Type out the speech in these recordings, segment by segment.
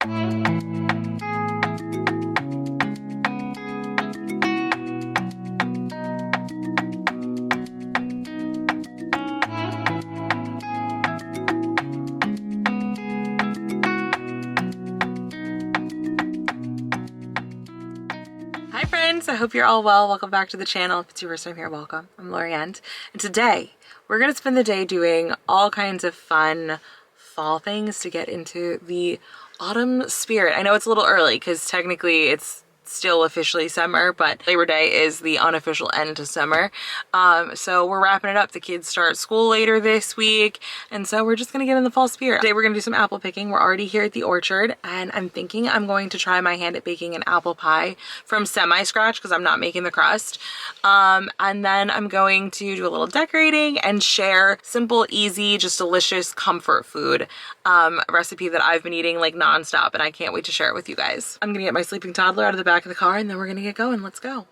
Hi friends, I hope you're all well. Welcome back to the channel. If it's your first time here, welcome. I'm Laurient, and today we're gonna spend the day doing all kinds of fun fall things to get into the autumn spirit. I know it's a little early because technically it's still officially summer, but Labor Day is the unofficial end to summer. So we're wrapping it up. The kids start school later this week, and so we're just gonna get in the fall spirit. Today we're gonna do some apple picking. We're already here at the orchard, and I'm thinking I'm going to try my hand at baking an apple pie from semi-scratch because I'm not making the crust. And then I'm going to do a little decorating and share simple, easy, just delicious comfort food recipe that I've been eating like nonstop, and I can't wait to share it with you guys. I'm gonna get my sleeping toddler out of the back of the car, and then we're gonna get going. Let's go.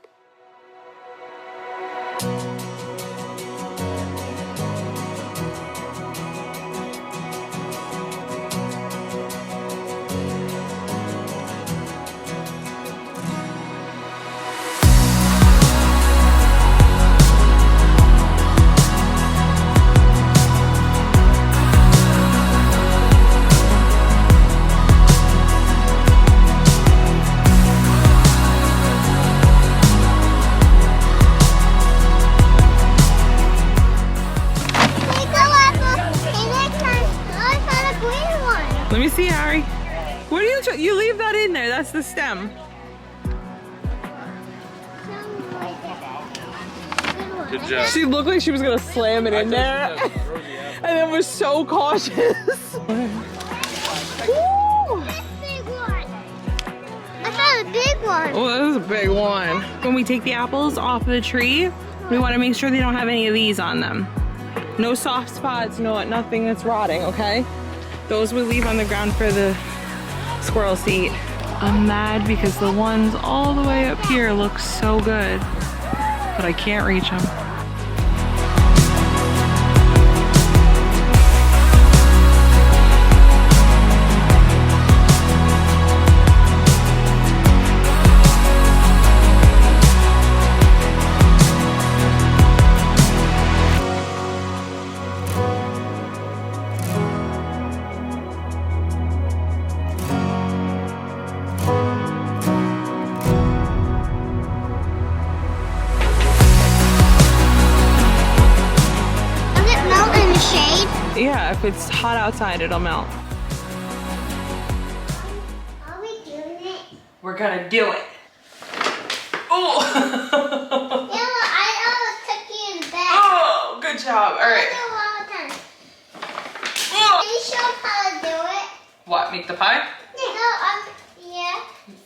Let me see, Harry. What are you leave that in there? That's the stem. Good job. She looked like she was gonna slam it in there, and then was so cautious. Big one. I found a big one. Oh, that is a big one. When we take the apples off of the tree, we want to make sure they don't have any of these on them. No soft spots, nothing that's rotting, okay? Those we leave on the ground for the squirrels to eat. I'm mad because the ones all the way up here look so good, but I can't reach them. Yeah, if it's hot outside, it'll melt. Are we doing it? We're gonna do it. Oh! Yeah, I took you in the bag. Oh, good job. All right. Can you show us how to do it? What, make the pie? Yeah.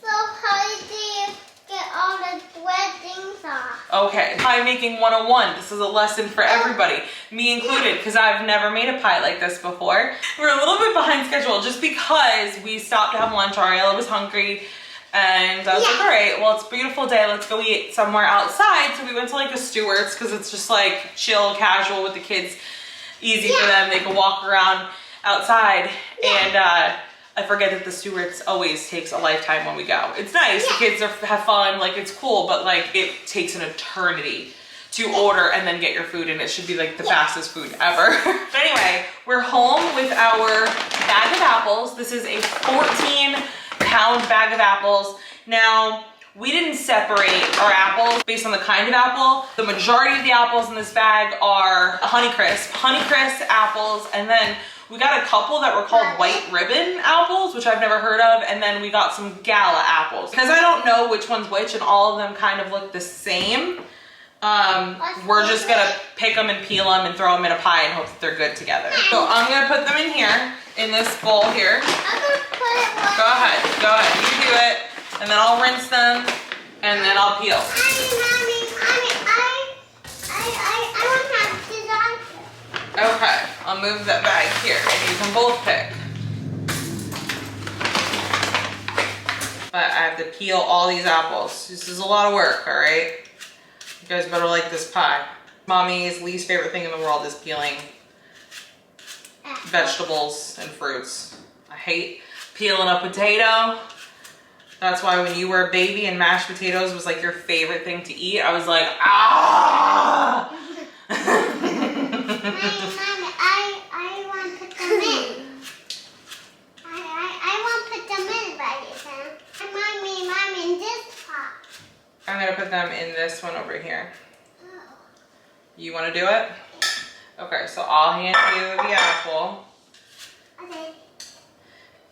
So how do you get all the wet things off? Okay, pie making 101. This is a lesson for everybody, me included, because I've never made a pie like this before. We're a little bit behind schedule just because we stopped to have lunch. Ariella was hungry, and I was like, all right, well, it's a beautiful day. Let's go eat somewhere outside. So we went to like a Stewart's because it's just like chill, casual with the kids. Easy for them. They can walk around outside, and I forget that the Stewart's always takes a lifetime when we go. It's nice, the kids have fun, like it's cool, but like it takes an eternity to order and then get your food, and it should be like the fastest food ever. But anyway, we're home with our bag of apples. This is a 14-pound bag of apples. Now, we didn't separate our apples based on the kind of apple. The majority of the apples in this bag are Honeycrisp apples, and then we got a couple that were called white ribbon apples, which I've never heard of, and then we got some gala apples. Because I don't know which one's which, and all of them kind of look the same, we're just gonna pick them and peel them and throw them in a pie and hope that they're good together. So I'm gonna put them in here, in this bowl here. I'm gonna put it one. Go ahead, you do it, and then I'll rinse them, and then I'll peel. I don't have design. Okay, I'll move that bag here, and you can both pick. But I have to peel all these apples. This is a lot of work, all right? You guys better like this pie. Mommy's least favorite thing in the world is peeling vegetables and fruits. I hate Peeling a potato. That's why when you were a baby and mashed potatoes was like your favorite thing to eat, I was like, ah! Mommy, I want to put them in. I want to put them in, right? Mommy, in this pot. I'm gonna put them in this one over here. You wanna do it? Okay, so I'll hand you the apple. Okay.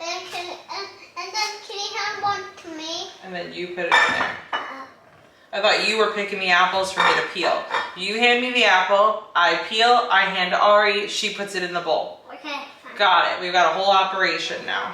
And then can you hand one to me? And then you put it in there. I thought you were picking the apples for me to peel. You hand me the apple, I peel, I hand to Ari, she puts it in the bowl. Okay, fine. Got it, we've got a whole operation now.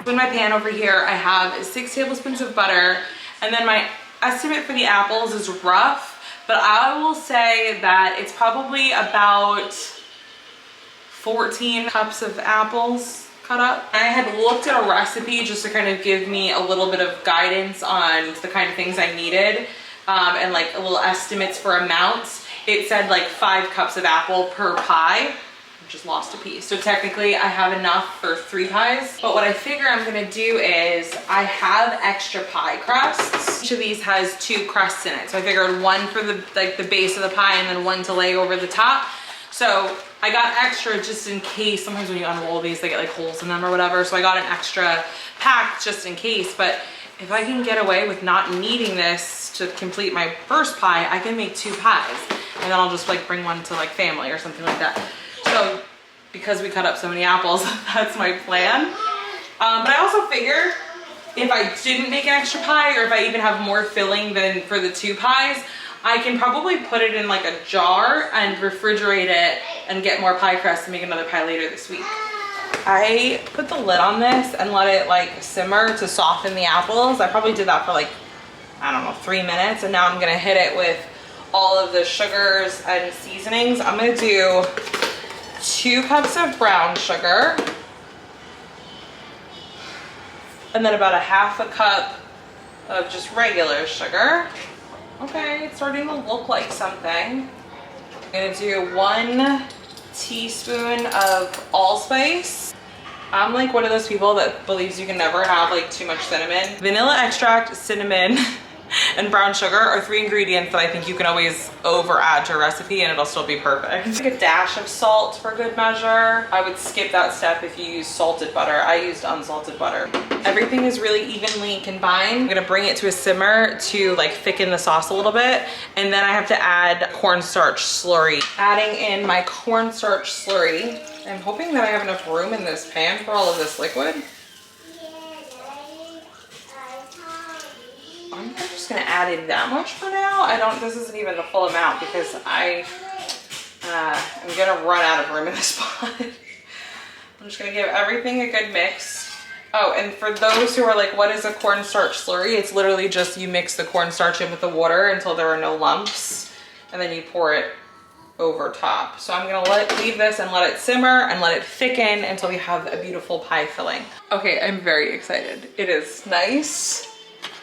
In my pan over here, I have 6 tablespoons of butter, and then my estimate for the apples is rough, but I will say that it's probably about 14 cups of apples cut up. I had looked at a recipe just to kind of give me a little bit of guidance on the kind of things I needed, and like a little estimates for amounts. It said like 5 cups of apple per pie. Just lost a piece. So technically I have enough for 3 pies. But what I figure I'm gonna do is I have extra pie crusts. Each of these has 2 crusts in it. So I figured one for the base of the pie and then one to lay over the top. So I got extra just in case. Sometimes when you unroll these, they get like holes in them or whatever. So I got an extra pack just in case. But if I can get away with not needing this to complete my first pie, I can make 2 pies. And then I'll just like bring one to like family or something like that. So because we cut up so many apples, that's my plan. But I also figure if I didn't make an extra pie, or if I even have more filling than for the 2 pies, I can probably put it in like a jar and refrigerate it and get more pie crust and make another pie later this week. I put the lid on this and let it like simmer to soften the apples. I probably did that for like, I don't know, 3 minutes. And now I'm gonna hit it with all of the sugars and seasonings. I'm gonna do 2 cups of brown sugar, and then about a ½ a cup of just regular sugar. Okay, it's starting to look like something. I'm gonna do 1 teaspoon of allspice. I'm like one of those people that believes you can never have like too much cinnamon. Vanilla extract, cinnamon, and brown sugar are 3 ingredients that I think you can always over add to a recipe and it'll still be perfect. Like a dash of salt for good measure. I would skip that step if you use salted butter. I used unsalted butter. Everything is really evenly combined. I'm gonna bring it to a simmer to like thicken the sauce a little bit, and then I have to add cornstarch slurry. Adding in my cornstarch slurry. I'm hoping that I have enough room in this pan for all of this liquid. I'm just gonna add in that much for now. This isn't even the full amount because I'm gonna run out of room in this pot. I'm just gonna give everything a good mix. Oh, and for those who are like, what is a cornstarch slurry? It's literally just you mix the cornstarch in with the water until there are no lumps, and then you pour it over top. So I'm gonna leave this and let it simmer and let it thicken until we have a beautiful pie filling. Okay, I'm very excited. It is nice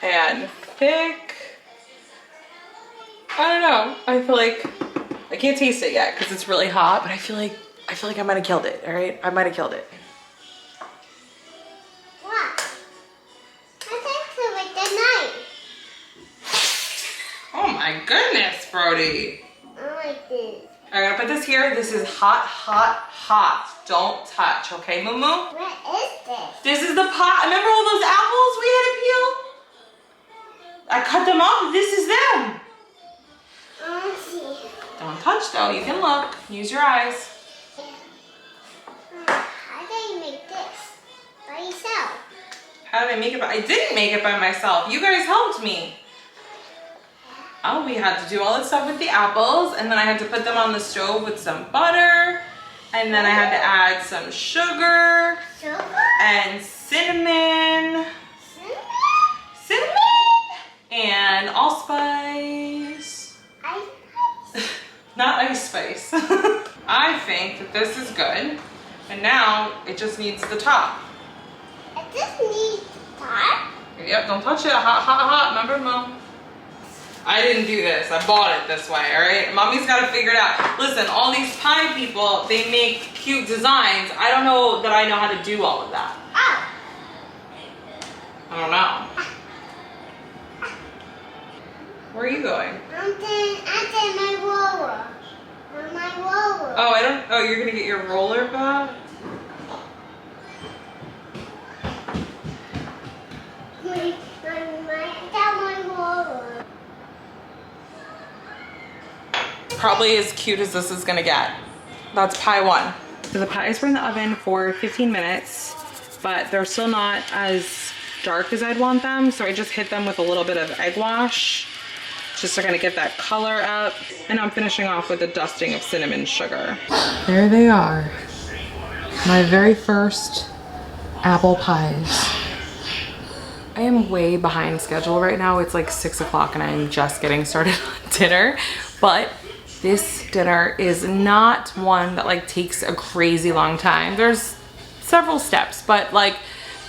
and thick. I don't know. I feel like I can't taste it yet because it's really hot, but I feel like I might have killed it. All right, I might have killed it. What? I think with the knife. Oh my goodness, Brody. I like this. I'm gonna put this here. This is hot, hot, hot. Don't touch, okay, Moo Moo? What is this? This is the pot. Remember all those apples we had to peel? I cut them off. This is them. I want to see. Don't touch though, you can look. Use your eyes. How did you make this by yourself? How did I make it? I didn't make it by myself. You guys helped me. Oh, we had to do all this stuff with the apples, and then I had to put them on the stove with some butter, and then I had to add some sugar and cinnamon, and allspice. Not ice spice. I think that this is good, and now it just needs the top. It just needs top? Yep, don't touch it. Hot, hot, hot. Remember, Mom? I didn't do this. I bought it this way, all right? Mommy's got to figure it out. Listen, all these pie people, they make cute designs. I don't know that I know how to do all of that. Oh. I don't know. Where are you going? I'm doing my roller. My roller. Oh, you're going to get your roller back? My roller. Probably as cute as this is gonna get. That's pie one. So the pies were in the oven for 15 minutes, but they're still not as dark as I'd want them. So I just hit them with a little bit of egg wash, just to kind of get that color up. And I'm finishing off with a dusting of cinnamon sugar. There they are. My very first apple pies. I am way behind schedule right now. It's like 6 o'clock and I'm just getting started on dinner, but this dinner is not one that like takes a crazy long time. There's several steps, but like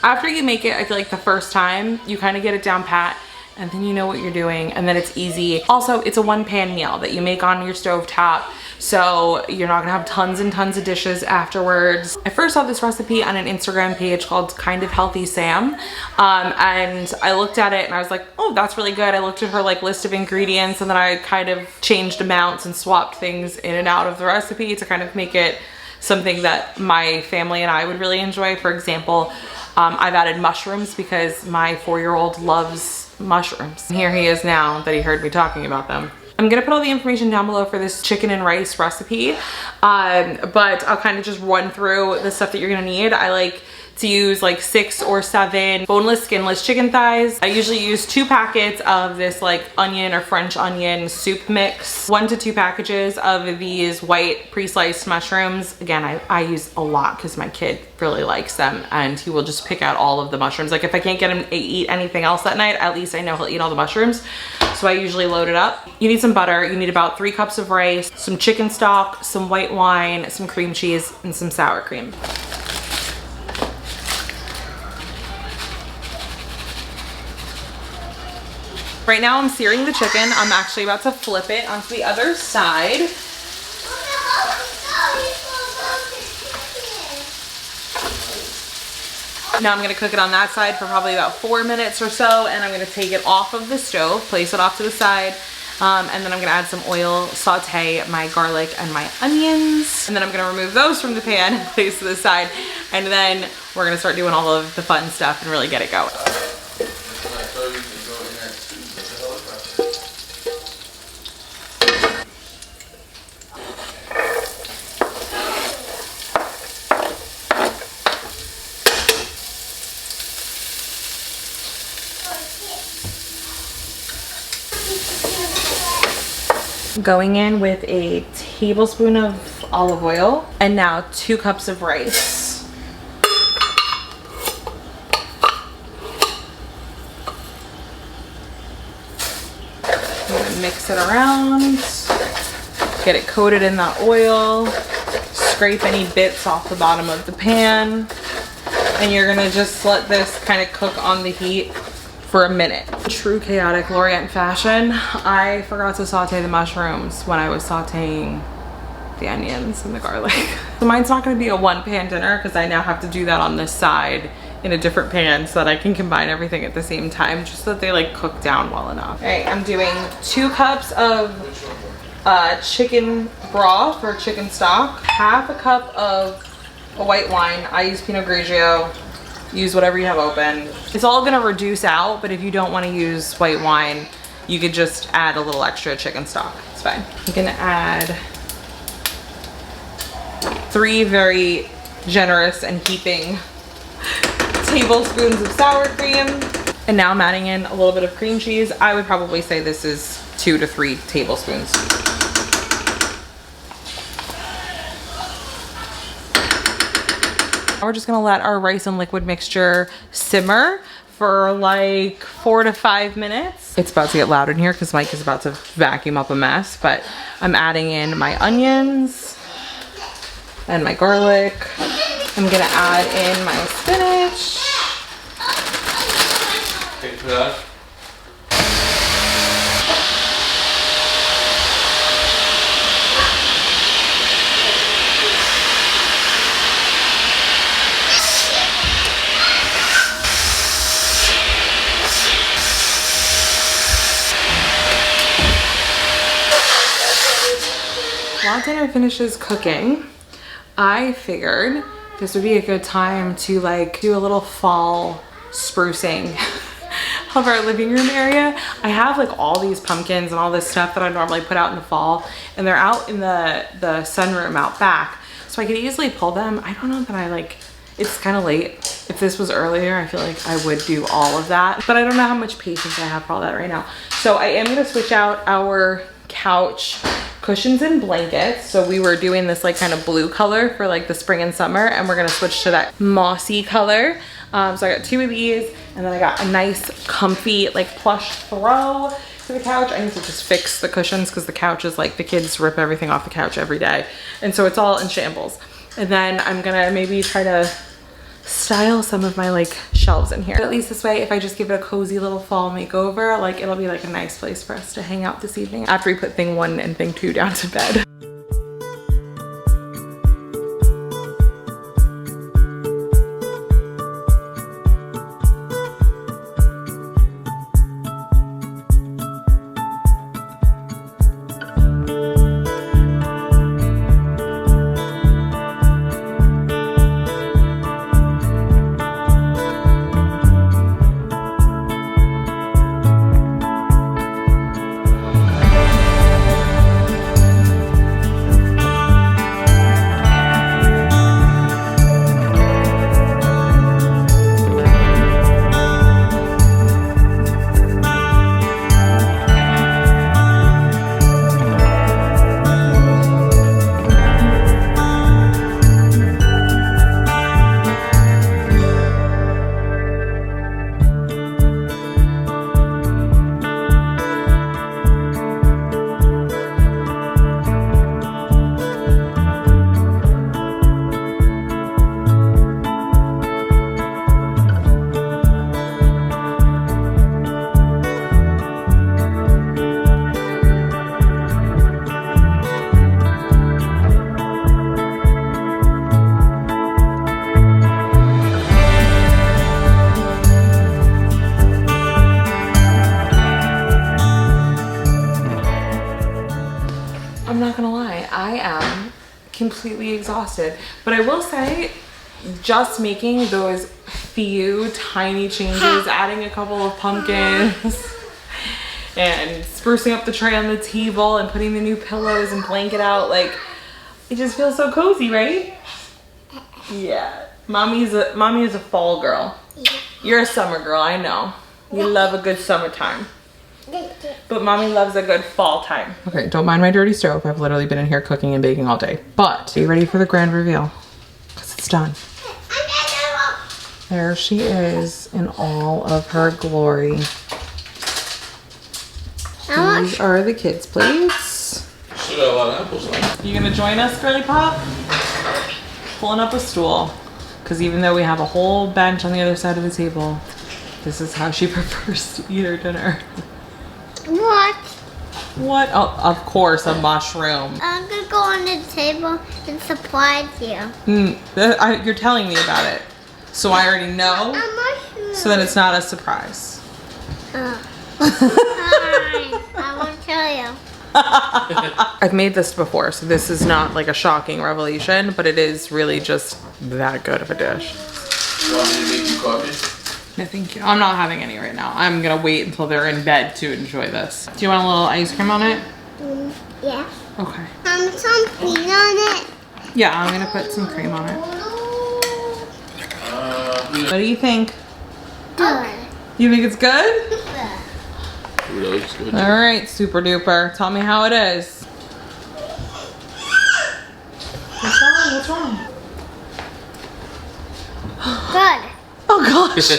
after you make it, I feel like the first time you kind of get it down pat, and then you know what you're doing, and then it's easy. Also, it's a one pan meal that you make on your stove top, so you're not gonna have tons and tons of dishes afterwards. I first saw this recipe on an Instagram page called Kind of Healthy Sam, and I looked at it and I was like, oh, that's really good. I looked at her like list of ingredients, and then I kind of changed amounts and swapped things in and out of the recipe to kind of make it something that my family and I would really enjoy. For example, I've added mushrooms because my 4-year-old loves mushrooms. Here he is now that he heard me talking about them. I'm gonna put all the information down below for this chicken and rice recipe, but I'll kind of just run through the stuff that you're gonna need. I like to use like 6 or 7 boneless, skinless chicken thighs. I usually use 2 packets of this like onion or French onion soup mix, 1 to 2 packages of these white pre-sliced mushrooms. Again, I use a lot because my kid really likes them, and he will just pick out all of the mushrooms. Like if I can't get him to eat anything else that night, at least I know he'll eat all the mushrooms. So I usually load it up. You need some butter. You need about 3 cups of rice, some chicken stock, some white wine, some cream cheese, and some sour cream. Right now I'm searing the chicken. I'm actually about to flip it onto the other side. Now I'm gonna cook it on that side for probably about 4 minutes or so, and I'm gonna take it off of the stove, place it off to the side, and then I'm gonna add some oil, saute my garlic and my onions, and then I'm gonna remove those from the pan and place to the side, and then we're gonna start doing all of the fun stuff and really get it going. Going in with a tablespoon of olive oil, and now 2 cups of rice. I'm gonna mix it around, get it coated in that oil, scrape any bits off the bottom of the pan, and you're gonna just let this kind of cook on the heat for a minute. True chaotic Laurient fashion, I forgot to saute the mushrooms when I was sauteing the onions and the garlic. So mine's not gonna be a 1-pan dinner because I now have to do that on this side in a different pan so that I can combine everything at the same time, just so that they like cook down well enough. All right, I'm doing 2 cups of chicken broth or chicken stock, 1/2 cup of a white wine. I use Pinot Grigio. Use whatever you have open. It's all gonna reduce out, but if you don't wanna use white wine, you could just add a little extra chicken stock. It's fine. I'm gonna add 3 very generous and heaping tablespoons of sour cream. And now I'm adding in a little bit of cream cheese. I would probably say this is 2 to 3 tablespoons. We're just gonna let our rice and liquid mixture simmer for like 4 to 5 minutes. It's about to get loud in here because Mike is about to vacuum up a mess, but I'm adding in my onions and my garlic. I'm gonna add in my spinach. Thanks for that. While dinner finishes cooking, I figured this would be a good time to like do a little fall sprucing of our living room area. I have like all these pumpkins and all this stuff that I normally put out in the fall, and they're out in the sunroom out back, so I could easily pull them. I don't know that I like, it's kind of late. If this was earlier, I feel like I would do all of that, but I don't know how much patience I have for all that right now. So I am gonna switch out our couch cushions and blankets. So we were doing this like kind of blue color for like the spring and summer, and we're gonna switch to that mossy color. So I got 2 of these, and then I got a nice comfy like plush throw to the couch. I need to just fix the cushions because the couch is like, the kids rip everything off the couch every day, and so it's all in shambles. And then I'm gonna maybe try to style some of my like shelves in here. But at least this way, if I just give it a cozy little fall makeover, like it'll be like a nice place for us to hang out this evening after we put thing 1 and thing 2 down to bed. I'm not gonna lie, I am completely exhausted. But I will say, just making those few tiny changes, adding a couple of pumpkins, and sprucing up the tray on the table and putting the new pillows and blanket out, like, it just feels so cozy, right? Yeah. Mommy is a fall girl. You're a summer girl, I know. You love a good summertime. But mommy loves a good fall time. Okay, don't mind my dirty stove. I've literally been in here cooking and baking all day. But are you ready for the grand reveal? Because it's done. There she is in all of her glory. These are the kids' plates. Should have a lot of apples on. You gonna join us, Girly Pop? Pulling up a stool. Because even though we have a whole bench on the other side of the table, this is how she prefers to eat her dinner. What? What? Oh, of course, a mushroom. I'm gonna go on the table and surprise you. You're telling me about it. So I already know. A mushroom. So that it's not a surprise. Fine. I won't tell you. I've made this before, so this is not like a shocking revelation, but it is really just that good of a dish. You want me to make you coffee? No, thank you. I'm not having any right now. I'm gonna wait until they're in bed to enjoy this. Do you want a little ice cream on it? Yeah. Okay. Some cream on it. Yeah, I'm gonna put some cream on it. What do you think? Good. You think it's good? Ooh, that looks good. All right, super duper. Tell me how it is. What's wrong? What's wrong? Good. Oh gosh.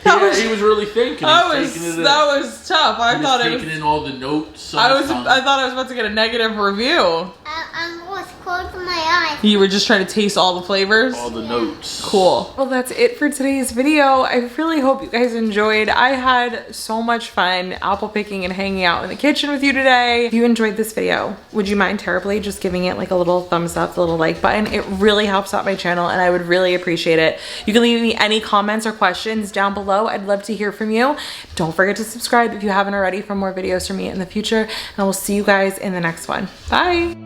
Yeah, he was really thinking. That was tough. I thought it was. Taking in all the notes. I thought I was about to get a negative review. I'm going to close my eyes. You were just trying to taste all the flavors? All the notes. Cool. Well, that's it for today's video. I really hope you guys enjoyed. I had so much fun apple picking and hanging out in the kitchen with you today. If you enjoyed this video, would you mind terribly just giving it like a little thumbs up, the little like button? It really helps out my channel and I would really appreciate it. You can leave me any comments or questions down below. I'd love to hear from you. Don't forget to subscribe if you haven't already for more videos from me in the future. And I will see you guys in the next one. Bye.